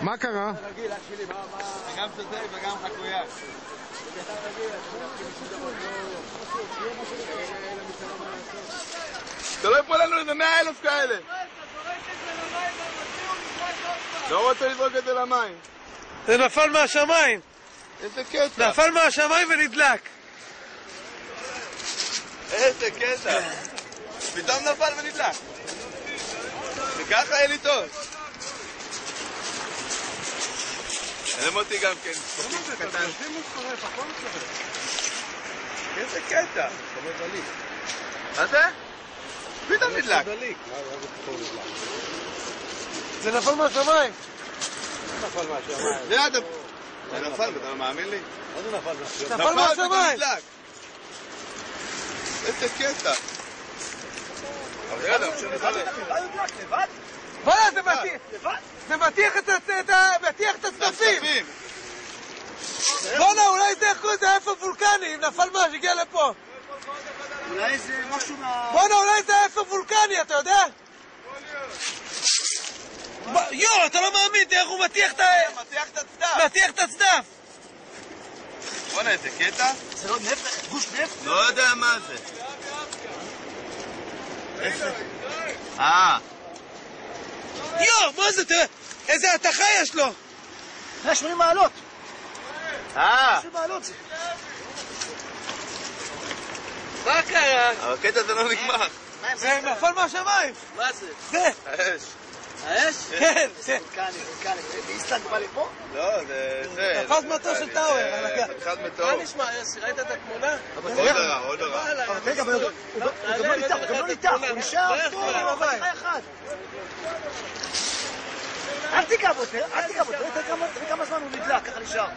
מה קרה? גם סוטק וגם חקויק. אתה לא יפול לנו איזה 100,000 כאלה. לא רוצה לזרוק את זה למים. זה נפל מהשמיים. איזה קטע. נפל מהשמיים ונדלק. איזה קטע. פתאום נפל ונדלק. וככה יהיה לי טוב. למותי גם כן. קטן. איזה קטע. מה זה? פתאום נדלק. זה נפל מהשמיים. זה נפל, אתה לא מאמין לי? נפל מהשמיים. איזה קטע. בוא'נה, זה מטיח את הצדפים. בוא'נה, אולי זה אפר וולקני, אם נפל מה שהגיע לפה. אולי זה משהו בוא'נה, אולי זה אפר וולקני, אתה יודע? יו, אתה לא מאמין, תראה איך הוא מטיח את הצדף. בוא'נה, איזה קטע? זה לא נפט? גוש נפט? לא יודע מה זה. יו, מה זה, תראה, איזה התחה יש לו. 180 מעלות. 180 מעלות זה. מה קרה? אבל הקטע זה לא נגמר. זה נפל מהשמיים. מה זה? זה. האש. האש? כן, זה. וולקני. באיסלנד בא לפה? לא, זה... נפל מטוס של טאוור. אחד מטור. מה נשמע, ראית את התמונה? עוד הרע. רגע, הוא גם לא ניתח, הוא נשאר פה, חתיכה אחד. אל תיגע בו, תראה כמה זמן הוא נדלק, ככה נשאר.